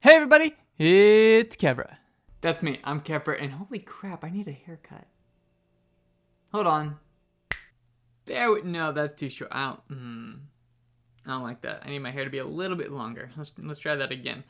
Hey everybody, it's Kevra. That's me, I'm Kevra, and holy crap, I need a haircut. Hold on. No, that's too short. I don't like that. I need my hair to be a little bit longer. Let's try that again.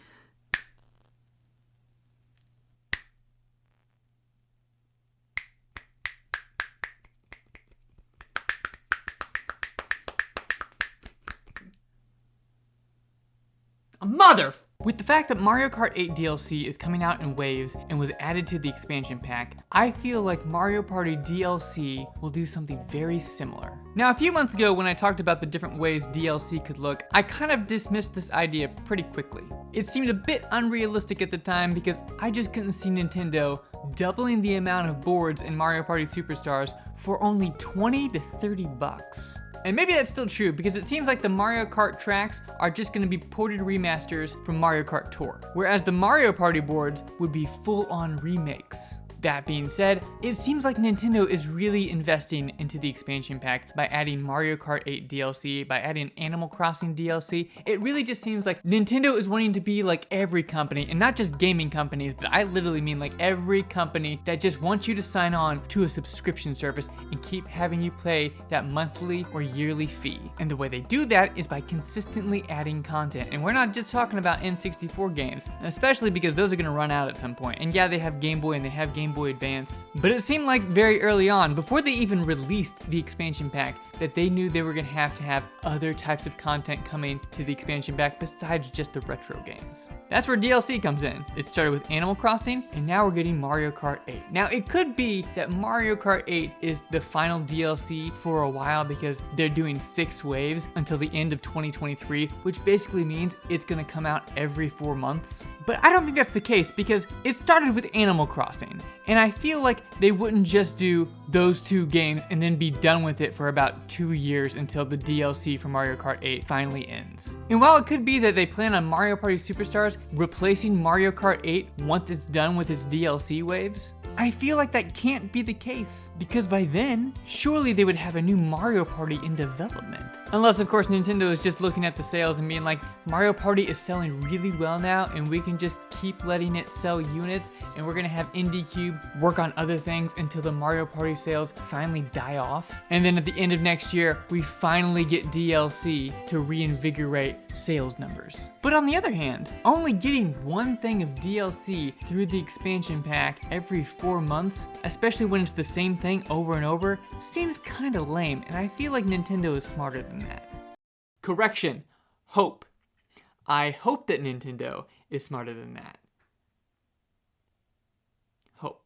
With the fact that Mario Kart 8 DLC is coming out in waves and was added to the expansion pack, I feel like Mario Party DLC will do something very similar. Now, a few months ago when I talked about the different ways DLC could look, I kind of dismissed this idea pretty quickly. It seemed a bit unrealistic at the time because I just couldn't see Nintendo doubling the amount of boards in Mario Party Superstars for only 20 to 30 bucks. And maybe that's still true because it seems like the Mario Kart tracks are just going to be ported remasters from Mario Kart Tour, whereas the Mario Party boards would be full-on remakes. That being said, it seems like Nintendo is really investing into the expansion pack by adding Mario Kart 8 DLC, by adding Animal Crossing DLC. It really just seems like Nintendo is wanting to be like every company, and not just gaming companies, but I literally mean like every company that just wants you to sign on to a subscription service and keep having you pay that monthly or yearly fee. And the way they do that is by consistently adding content. And we're not just talking about N64 games, especially because those are gonna run out at some point. And yeah, they have Game Boy and they have Game Boy Advance. But it seemed like very early on, before they even released the expansion pack, that they knew they were gonna have to have other types of content coming to the expansion pack besides just the retro games. That's where DLC comes in. It started with Animal Crossing, and now we're getting Mario Kart 8. Now, it could be that Mario Kart 8 is the final DLC for a while because they're doing 6 waves until the end of 2023, which basically means it's gonna come out every 4 months. But I don't think that's the case because it started with Animal Crossing, and I feel like they wouldn't just do those 2 games and then be done with it for about 2 years until the DLC for Mario Kart 8 finally ends. And while it could be that they plan on Mario Party Superstars replacing Mario Kart 8 once it's done with its DLC waves, I feel like that can't be the case, because by then, surely they would have a new Mario Party in development. Unless, of course, Nintendo is just looking at the sales and being like, Mario Party is selling really well now, and we can just keep letting it sell units, and we're gonna have IndieCube work on other things until the Mario Party sales finally die off. And then at the end of next year, we finally get DLC to reinvigorate sales numbers. But on the other hand, only getting one thing of DLC through the expansion pack every 4 months, especially when it's the same thing over and over, seems kinda lame, and I feel like Nintendo is smarter than that. Correction, hope. I hope that Nintendo is smarter than that. Hope.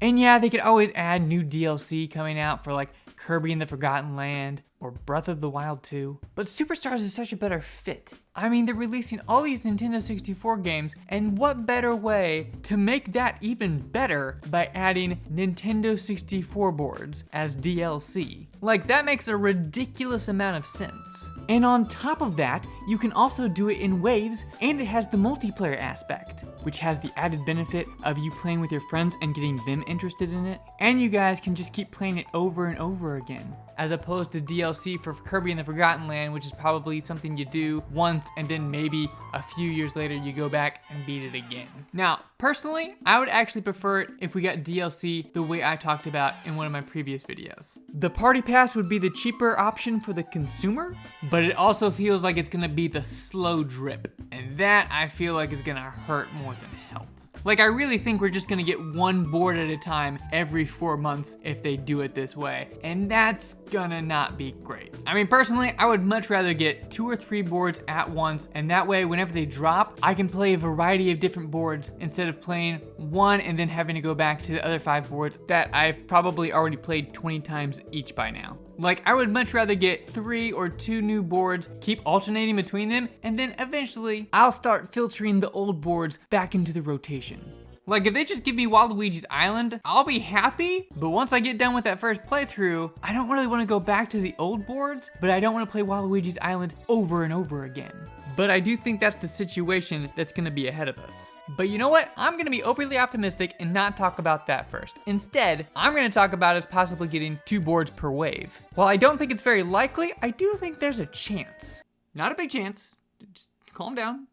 And yeah, they could always add new DLC coming out for like Kirby and the Forgotten Land or Breath of the Wild 2. But Superstars is such a better fit. I mean, they're releasing all these Nintendo 64 games, and what better way to make that even better by adding Nintendo 64 boards as DLC? Like, that makes a ridiculous amount of sense. And on top of that, you can also do it in waves, and it has the multiplayer aspect, which has the added benefit of you playing with your friends and getting them interested in it. And you guys can just keep playing it over and over again, as opposed to DLC for Kirby and the Forgotten Land, which is probably something you do once and then maybe a few years later you go back and beat it again. Now, personally, I would actually prefer it if we got DLC the way I talked about in one of my previous videos. The Party Pass would be the cheaper option for the consumer, but it also feels like it's gonna be the slow drip, and that I feel like is gonna hurt more than help. Like, I really think we're just gonna get one board at a time every 4 months if they do it this way, and that's gonna not be great. I mean, personally, I would much rather get 2 or 3 boards at once, and that way, whenever they drop, I can play a variety of different boards instead of playing one and then having to go back to the other 5 boards that I've probably already played 20 times each by now. Like, I would much rather get 3 or 2 new boards, keep alternating between them, and then eventually I'll start filtering the old boards back into the rotation. Like, if they just give me Waluigi's Island, I'll be happy, but once I get done with that first playthrough, I don't really want to go back to the old boards, but I don't want to play Waluigi's Island over and over again. But I do think that's the situation that's gonna be ahead of us. But you know what? I'm gonna be overly optimistic and not talk about that first. Instead, I'm gonna talk about us possibly getting 2 boards per wave. While I don't think it's very likely, I do think there's a chance. Not a big chance, just calm down,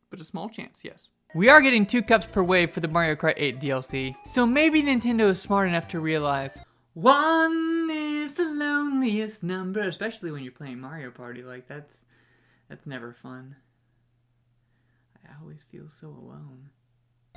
but a small chance, yes. We are getting 2 cups per wave for the Mario Kart 8 DLC, so maybe Nintendo is smart enough to realize 1 is the loneliest number, especially when you're playing Mario Party. Like, that's never fun. I always feel so alone.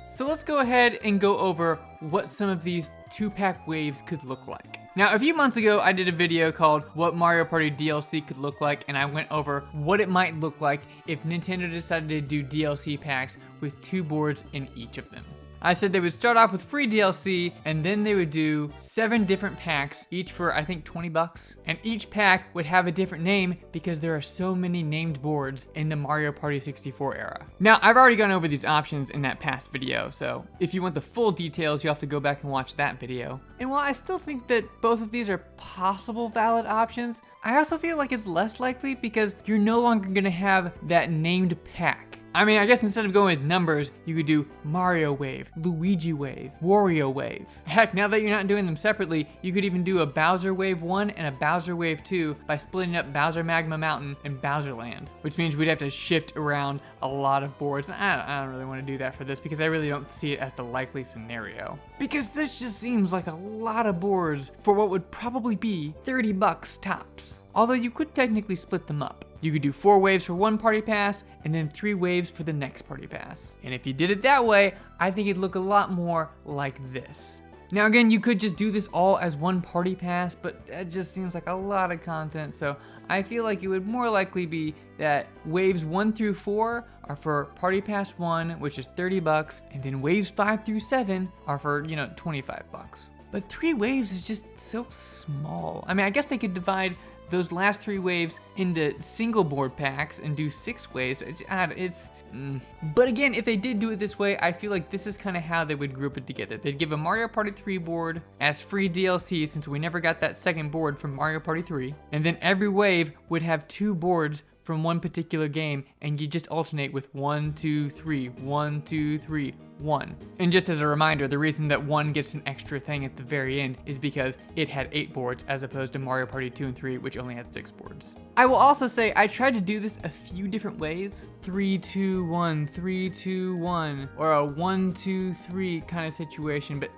So let's go ahead and go over what some of these 2-pack waves could look like. Now, a few months ago, I did a video called What Mario Party DLC Could Look Like, and I went over what it might look like if Nintendo decided to do DLC packs with 2 boards in each of them. I said they would start off with free DLC, and then they would do 7 different packs, each for I think $20, and each pack would have a different name because there are so many named boards in the Mario Party 64 era. Now, I've already gone over these options in that past video, so if you want the full details, you'll have to go back and watch that video. And while I still think that both of these are possible valid options, I also feel like it's less likely because you're no longer gonna have that named pack. I mean, I guess instead of going with numbers, you could do Mario Wave, Luigi Wave, Wario Wave. Heck, now that you're not doing them separately, you could even do a Bowser Wave 1 and a Bowser Wave 2 by splitting up Bowser Magma Mountain and Bowser Land, which means we'd have to shift around a lot of boards. I don't really want to do that for this because I really don't see it as the likely scenario. Because this just seems like a lot of boards for what would probably be $30 tops. Although you could technically split them up. You could do 4 waves for one party pass, and then 3 waves for the next party pass. And if you did it that way, I think it'd look a lot more like this. Now again, you could just do this all as one party pass, but that just seems like a lot of content, so I feel like it would more likely be that waves 1 through 4 are for party pass 1, which is $30, and then waves 5 through 7 are for, $25. But 3 waves is just so small. I mean, I guess they could divide those last 3 waves into single board packs and do 6 waves. But again, if they did do it this way, I feel like this is kind of how they would group it together. They'd give a Mario Party 3 board as free DLC since we never got that second board from Mario Party 3. And then every wave would have 2 boards from one particular game, and you just alternate with 1, 2, 3, 1, 2, 3, 1. And just as a reminder, the reason that 1 gets an extra thing at the very end is because it had 8 boards as opposed to Mario Party 2 and 3, which only had 6 boards. I will also say I tried to do this a few different ways. 3, 2, 1, 3, 2, 1, or a 1, 2, 3 kind of situation, but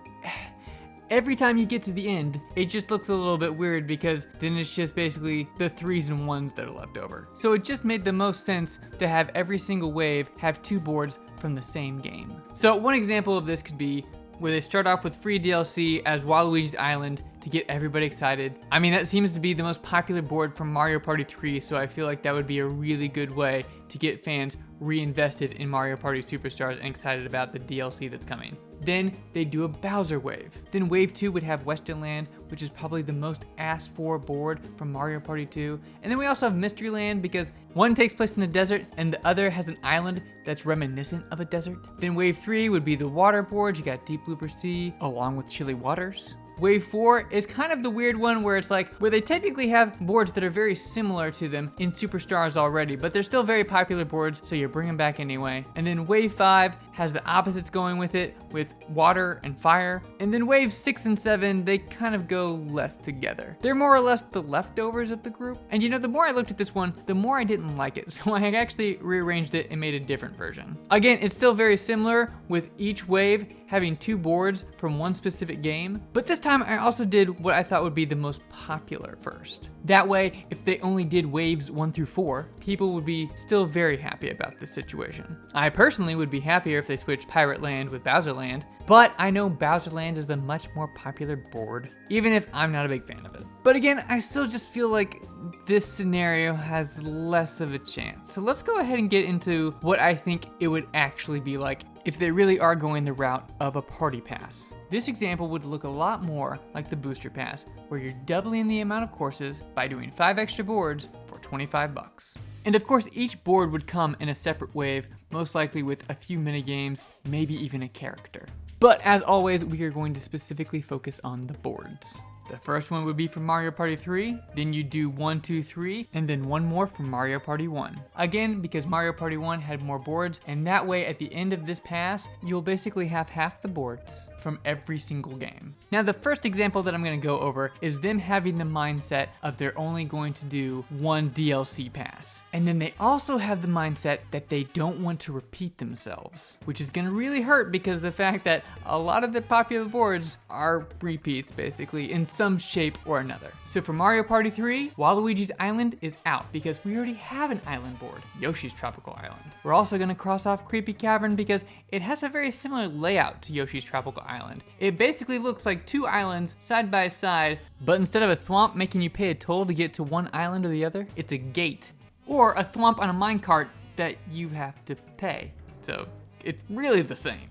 every time you get to the end, it just looks a little bit weird because then it's just basically the 3s and 1s that are left over. So it just made the most sense to have every single wave have 2 boards from the same game. So one example of this could be where they start off with free DLC as Waluigi's Island to get everybody excited. I mean, that seems to be the most popular board from Mario Party 3, so I feel like that would be a really good way to get fans reinvested in Mario Party Superstars and excited about the DLC that's coming. Then they do a Bowser Wave. Then Wave 2 would have Western Land, which is probably the most asked for board from Mario Party 2. And then we also have Mystery Land because one takes place in the desert and the other has an island that's reminiscent of a desert. Then Wave 3 would be the water board. You got Deep Blooper Sea along with Chilly Waters. Wave 4 is kind of the weird one where it's like, where they technically have boards that are very similar to them in Superstars already, but they're still very popular boards, so you bring them back anyway. And then Wave 5 has the opposites going with it, with water and fire. And then Waves 6 and 7, they kind of go less together. They're more or less the leftovers of the group. And the more I looked at this one, the more I didn't like it, so I actually rearranged it and made a different version. Again, it's still very similar, with each wave having 2 boards from one specific game, but this time I also did what I thought would be the most popular first. That way, if they only did waves 1 through 4, people would be still very happy about this situation. I personally would be happier if they switched Pirate Land with Bowser Land, but I know Bowser Land is the much more popular board, even if I'm not a big fan of it. But again, I still just feel like this scenario has less of a chance. So let's go ahead and get into what I think it would actually be like if they really are going the route of a party pass. This example would look a lot more like the booster pass, where you're doubling the amount of courses by doing 5 extra boards for $25. And of course, each board would come in a separate wave, most likely with a few minigames, maybe even a character. But as always, we are going to specifically focus on the boards. The first one would be for Mario Party 3, then you do 1, 2, 3, and then one more for Mario Party 1. Again, because Mario Party 1 had more boards, and that way at the end of this pass, you'll basically have half the boards from every single game. Now the first example that I'm going to go over is them having the mindset of they're only going to do one DLC pass. And then they also have the mindset that they don't want to repeat themselves, which is going to really hurt because of the fact that a lot of the popular boards are repeats basically in some shape or another. So for Mario Party 3, Waluigi's Island is out because we already have an island board, Yoshi's Tropical Island. We're also going to cross off Creepy Cavern because it has a very similar layout to Yoshi's Tropical Island. It basically looks like two islands side by side, but instead of a thwomp making you pay a toll to get to one island or the other, it's a gate. Or a thwomp on a minecart that you have to pay. So it's really the same.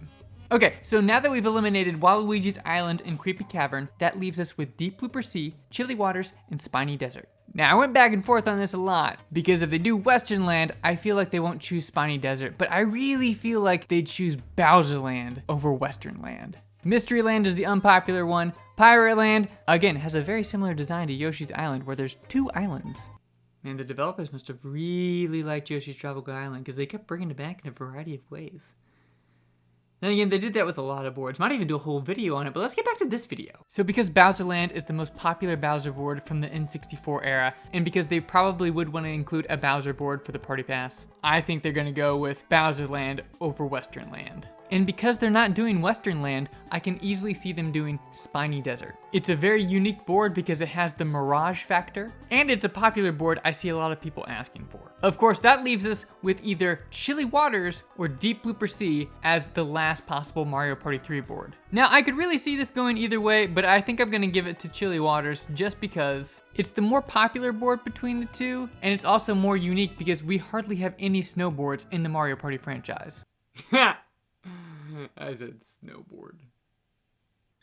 Okay, so now that we've eliminated Waluigi's Island and Creepy Cavern, that leaves us with Deep Blooper Sea, Chilly Waters, and Spiny Desert. Now, I went back and forth on this a lot, because if they do Western Land, I feel like they won't choose Spiny Desert, but I really feel like they'd choose Bowser Land over Western Land. Mystery Land is the unpopular one. Pirate Land, again, has a very similar design to Yoshi's Island, where there's two islands. Man, the developers must have really liked Yoshi's Tropical Island, because they kept bringing it back in a variety of ways. Then again, they did that with a lot of boards. Might even do a whole video on it, but let's get back to this video. So because Bowser Land is the most popular Bowser board from the N64 era, and because they probably would want to include a Bowser board for the Party Pass, I think they're gonna go with Bowser Land over Western Land. And because they're not doing Western Land, I can easily see them doing Spiny Desert. It's a very unique board because it has the Mirage factor, and it's a popular board I see a lot of people asking for. Of course, that leaves us with either Chilly Waters or Deep Blooper Sea as the last possible Mario Party 3 board. Now, I could really see this going either way, but I think I'm gonna give it to Chilly Waters just because it's the more popular board between the two, and it's also more unique because we hardly have any snowboards in the Mario Party franchise. I said snowboard.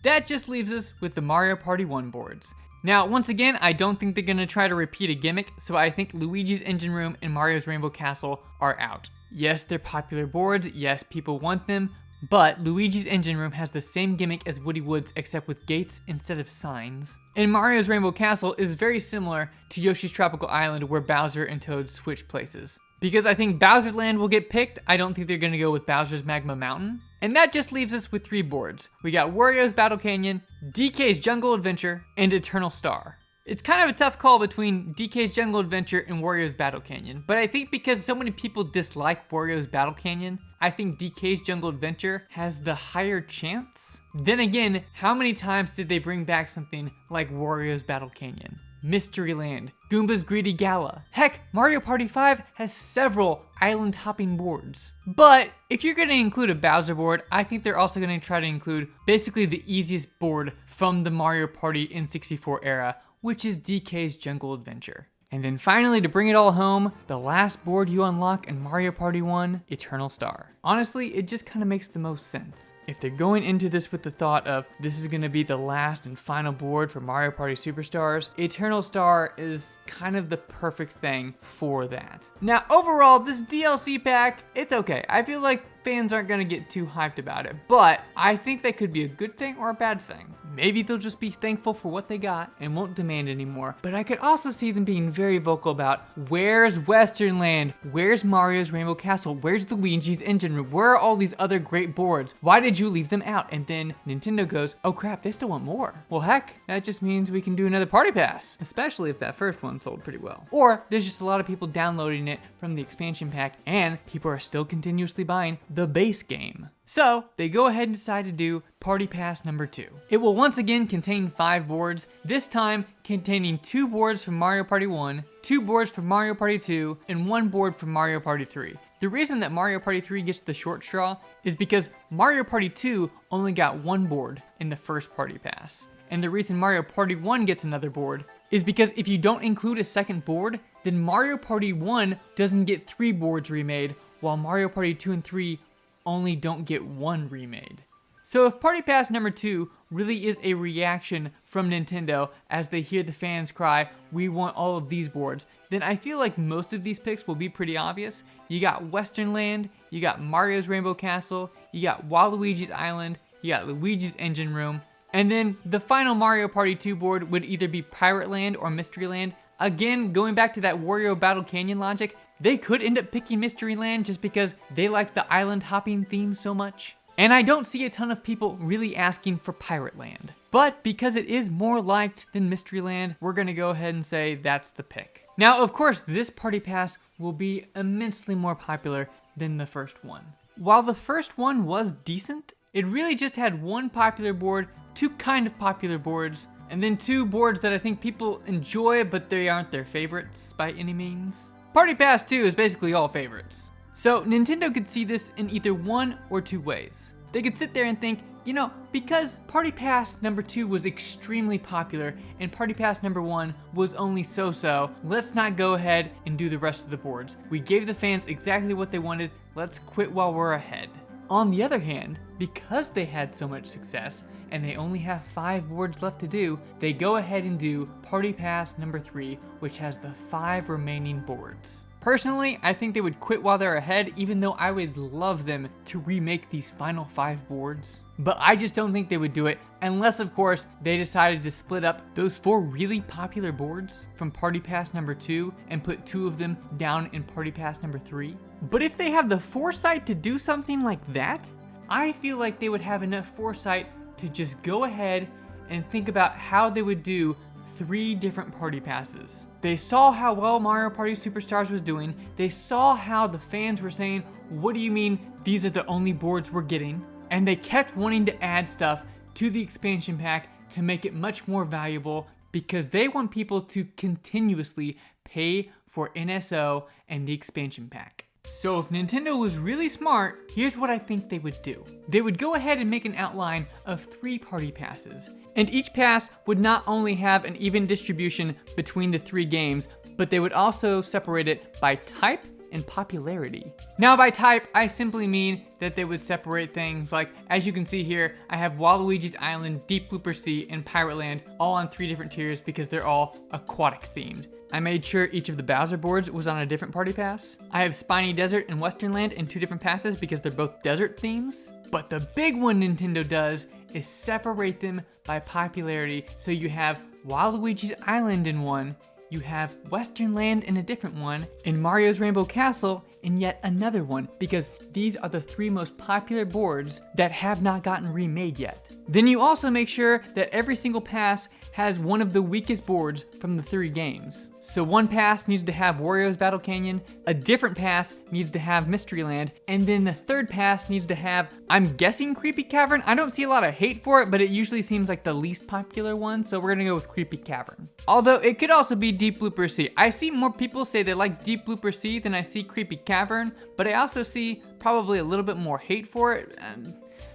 That just leaves us with the Mario Party 1 boards. Now, once again, I don't think they're gonna try to repeat a gimmick, so I think Luigi's Engine Room and Mario's Rainbow Castle are out. Yes, they're popular boards, yes, people want them, but Luigi's Engine Room has the same gimmick as Woody Woods except with gates instead of signs. And Mario's Rainbow Castle is very similar to Yoshi's Tropical Island where Bowser and Toad switch places. Because I think Bowser Land will get picked, I don't think they're gonna go with Bowser's Magma Mountain. And that just leaves us with 3 boards. We got Wario's Battle Canyon, DK's Jungle Adventure, and Eternal Star. It's kind of a tough call between DK's Jungle Adventure and Wario's Battle Canyon, but I think because so many people dislike Wario's Battle Canyon, I think DK's Jungle Adventure has the higher chance. Then again, how many times did they bring back something like Wario's Battle Canyon? Mystery Land, Goomba's Greedy Gala. Heck, Mario Party 5 has several island hopping boards. But if you're gonna include a Bowser board, I think they're also gonna try to include basically the easiest board from the Mario Party N64 era, which is DK's Jungle Adventure. And then finally, to bring it all home, the last board you unlock in Mario Party 1, Eternal Star. Honestly, it just kind of makes the most sense. If they're going into this with the thought of this is going to be the last and final board for Mario Party Superstars, Eternal Star is kind of the perfect thing for that. Now, overall, this DLC pack, it's okay. I feel like fans aren't going to get too hyped about it, but I think that could be a good thing or a bad thing. Maybe they'll just be thankful for what they got and won't demand anymore, but I could also see them being very vocal about where's Western Land, where's Mario's Rainbow Castle, where's Luigi's Engine Room, where are all these other great boards? Why did you leave them out? And then Nintendo goes, oh crap, they still want more. Well heck, that just means we can do another Party Pass, especially if that first one sold pretty well. Or there's just a lot of people downloading it from the expansion pack and people are still continuously buying the base game. So they go ahead and decide to do Party Pass number 2. It will once again contain 5 boards, this time containing 2 boards from Mario Party 1, 2 boards from Mario Party 2, and 1 board from Mario Party 3. The reason that Mario Party 3 gets the short straw is because Mario Party 2 only got 1 board in the first Party Pass. And the reason Mario Party 1 gets another board is because if you don't include a second board, then Mario Party 1 doesn't get 3 boards remade, while Mario Party 2 and 3 only don't get 1 remade. So if Party Pass number 2 really is a reaction from Nintendo as they hear the fans cry, we want all of these boards, then I feel like most of these picks will be pretty obvious. You got Western Land, you got Mario's Rainbow Castle, you got Waluigi's Island, you got Luigi's Engine Room, And then the final Mario Party 2 board would either be Pirate Land or Mystery Land. Again, going back to that Wario Battle Canyon logic, they could end up picking Mystery Land just because they like the island hopping theme so much. And I don't see a ton of people really asking for Pirate Land. But because it is more liked than Mystery Land, we're gonna go ahead and say that's the pick. Now, of course, this Party Pass will be immensely more popular than the first one. While the first one was decent, it really just had one popular board, two kind of popular boards, and then two boards that I think people enjoy, but they aren't their favorites by any means. Party Pass 2 is basically all favorites. So Nintendo could see this in either one or two ways. They could sit there and think, you know, because Party Pass number 2 was extremely popular and Party Pass number 1 was only so-so, let's not go ahead and do the rest of the boards. We gave the fans exactly what they wanted, let's quit while we're ahead. On the other hand, because they had so much success and they only have 5 boards left to do, they go ahead and do Party Pass number 3, which has the 5 remaining boards. Personally, I think they would quit while they're ahead, even though I would love them to remake these final 5 boards. But I just don't think they would do it, unless of course they decided to split up those 4 really popular boards from Party Pass number 2 and put 2 of them down in Party Pass number 3. But if they have the foresight to do something like that, I feel like they would have enough foresight to just go ahead and think about how they would do 3 different Party Passes. They saw how well Mario Party Superstars was doing, they saw how the fans were saying, what do you mean these are the only boards we're getting? And they kept wanting to add stuff to the expansion pack to make it much more valuable because they want people to continuously pay for NSO and the expansion pack. So if Nintendo was really smart, here's what I think they would do. They would go ahead and make an outline of 3 Party Passes. And each pass would not only have an even distribution between the 3 games, but they would also separate it by type and popularity. Now by type, I simply mean that they would separate things like, as you can see here, I have Waluigi's Island, Deep Blooper Sea, and Pirate Land all on 3 different tiers because they're all aquatic themed. I made sure each of the Bowser boards was on a different Party Pass. I have Spiny Desert and Western Land in 2 different passes because they're both desert themes. But the big one Nintendo does is separate them by popularity. So you have Waluigi's Island in one, you have Western Land in a different one, and Mario's Rainbow Castle in yet another one, because these are the 3 most popular boards that have not gotten remade yet. Then you also make sure that every single pass has one of the weakest boards from the 3 games. So one pass needs to have Wario's Battle Canyon, a different pass needs to have Mystery Land, and then the 3rd pass needs to have, I'm guessing, Creepy Cavern. I don't see a lot of hate for it, but it usually seems like the least popular one, so we're gonna go with Creepy Cavern. Although it could also be Deep Blooper Sea. I see more people say they like Deep Blooper Sea than I see Creepy Cavern, but I also see probably a little bit more hate for it.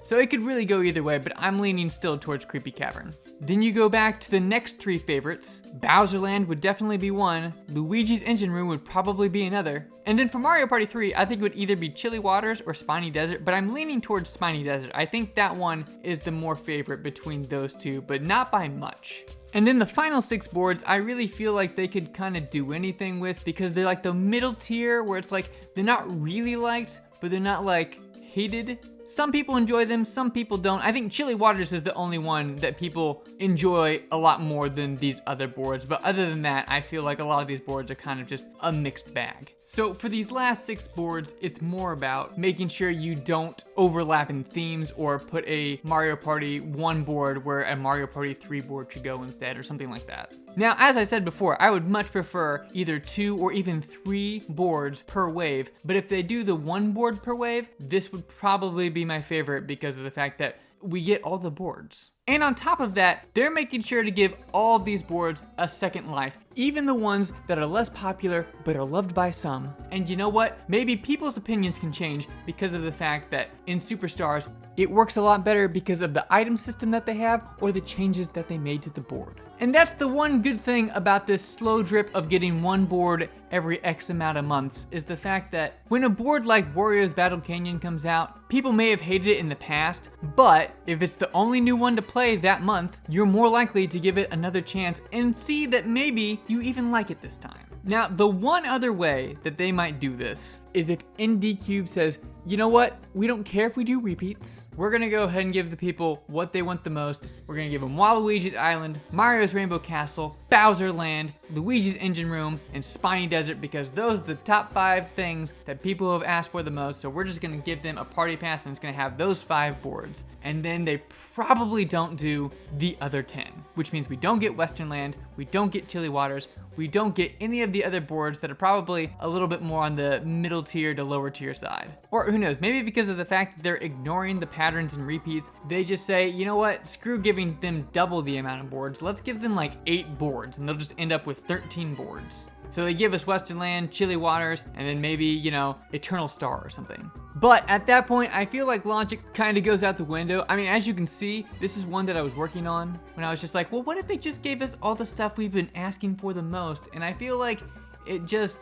So it could really go either way, but I'm leaning still towards Creepy Cavern. Then you go back to the next 3 favorites. Bowser Land would definitely be one, Luigi's Engine Room would probably be another, and then for Mario Party 3, I think it would either be Chilly Waters or Spiny Desert, but I'm leaning towards Spiny Desert. I think that one is the more favorite between those 2, but not by much. And then the final 6 boards, I really feel like they could kind of do anything with because they're like the middle tier where it's like they're not really liked, but they're not like hated. Some people enjoy them, some people don't. I think Chilly Waters is the only one that people enjoy a lot more than these other boards, but other than that, I feel like a lot of these boards are kind of just a mixed bag. So for these last 6 boards, it's more about making sure you don't overlap in themes or put a Mario Party 1 board where a Mario Party 3 board should go instead or something like that. Now, as I said before, I would much prefer either 2 or even 3 boards per wave, but if they do the 1 board per wave, this would probably be my favorite because of the fact that we get all the boards. And on top of that, they're making sure to give all of these boards a second life, even the ones that are less popular but are loved by some. And you know what? Maybe people's opinions can change because of the fact that in Superstars, it works a lot better because of the item system that they have or the changes that they made to the board. And that's the one good thing about this slow drip of getting 1 board every X amount of months, is the fact that when a board like Wario's Battle Canyon comes out, people may have hated it in the past, but if it's the only new one to play that month, you're more likely to give it another chance and see that maybe you even like it this time. Now, the one other way that they might do this is if ND Cube says, you know what? We don't care if we do repeats. We're gonna go ahead and give the people what they want the most. We're gonna give them Waluigi's Island, Mario's Rainbow Castle, Bowser Land, Luigi's Engine Room, and Spiny Desert, because those are the top 5 things that people have asked for the most. So we're just gonna give them a party pass, and it's gonna have those 5 boards. And then they probably don't do the other 10, which means we don't get Western Land, we don't get Chilly Waters, we don't get any of the other boards that are probably a little bit more on the middle tier to lower tier side. Or who knows, maybe because of the fact that they're ignoring the patterns and repeats, they just say, you know what, screw giving them double the amount of boards, let's give them like 8 boards, and they'll just end up with 13 boards. So they give us Western Land, Chilly Waters, and then maybe, you know, Eternal Star or something. But at that point, I feel like logic kind of goes out the window. I mean, as you can see, this is one that I was working on when I was just like, well, what if they just gave us all the stuff we've been asking for the most? And I feel like it's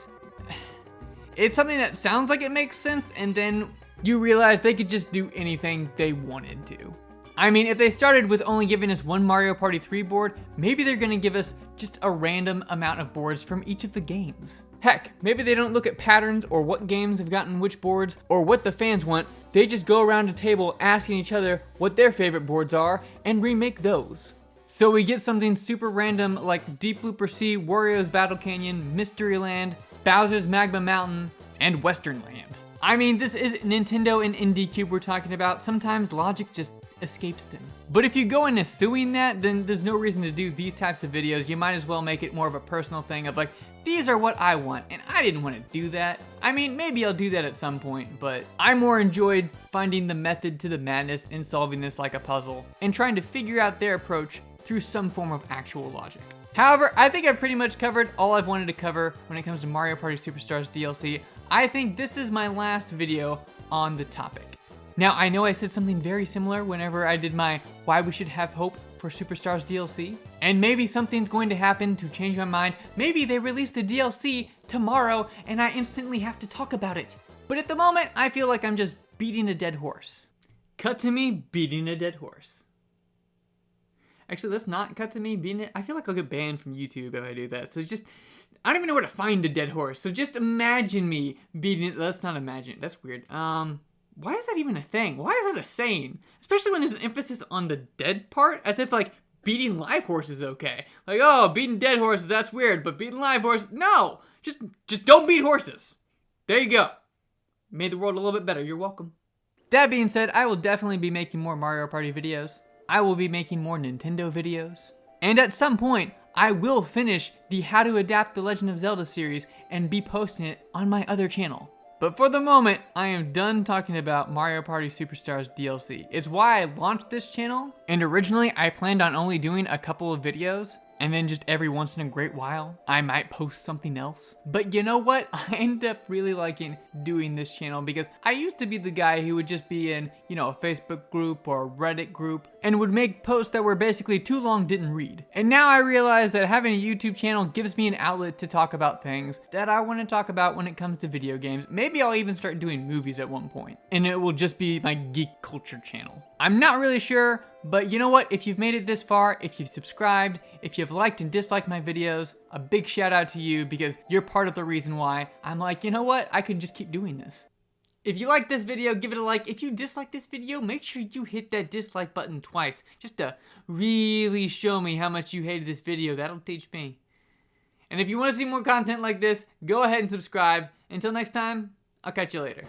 something that sounds like it makes sense, and then you realize they could just do anything they wanted to. I mean, if they started with only giving us one Mario Party 3 board, maybe they're gonna give us just a random amount of boards from each of the games. Heck, maybe they don't look at patterns or what games have gotten which boards or what the fans want. They just go around a table asking each other what their favorite boards are and remake those. So we get something super random like Deep Looper Sea, Wario's Battle Canyon, Mystery Land, Bowser's Magma Mountain, and Western Land. I mean, this is Nintendo and IndieCube we're talking about. Sometimes logic just escapes them. But if you go into suing that, then there's no reason to do these types of videos. You might as well make it more of a personal thing of like, these are what I want, and I didn't want to do that. I mean, maybe I'll do that at some point, but I more enjoyed finding the method to the madness and solving this like a puzzle, and trying to figure out their approach through some form of actual logic. However, I think I've pretty much covered all I've wanted to cover when it comes to Mario Party Superstars DLC. I think this is my last video on the topic. Now, I know I said something very similar whenever I did my Why We Should Have Hope for Superstars DLC, and maybe something's going to happen to change my mind. Maybe they release the DLC tomorrow and I instantly have to talk about it. But at the moment, I feel like I'm just beating a dead horse. Cut to me beating a dead horse. Actually, let's not cut to me beating it. I feel like I'll get banned from YouTube if I do that. So just, I don't even know where to find a dead horse. So just imagine me beating it. Let's not imagine it. That's weird. Why is that even a thing? Why is that a saying? Especially when there's an emphasis on the dead part, as if like beating live horses is okay. Like, oh, beating dead horses, that's weird, but beating live horses, no! Just don't beat horses. There you go. Made the world a little bit better, you're welcome. That being said, I will definitely be making more Mario Party videos. I will be making more Nintendo videos. And at some point, I will finish the How to Adapt the Legend of Zelda series and be posting it on my other channel. But for the moment, I am done talking about Mario Party Superstars DLC. It's why I launched this channel, and originally I planned on only doing a couple of videos, and then just every once in a great while, I might post something else. But you know what? I ended up really liking doing this channel because I used to be the guy who would just be in, you know, a Facebook group or a Reddit group and would make posts that were basically too long, didn't read. And now I realize that having a YouTube channel gives me an outlet to talk about things that I want to talk about when it comes to video games. Maybe I'll even start doing movies at one point, and it will just be my geek culture channel. I'm not really sure, but you know what? If you've made it this far, if you've subscribed, if you've liked and disliked my videos, a big shout out to you because you're part of the reason why I'm like, you know what? I could just keep doing this. If you like this video, give it a like. If you dislike this video, make sure you hit that dislike button twice just to really show me how much you hated this video. That'll teach me. And if you want to see more content like this, go ahead and subscribe. Until next time, I'll catch you later.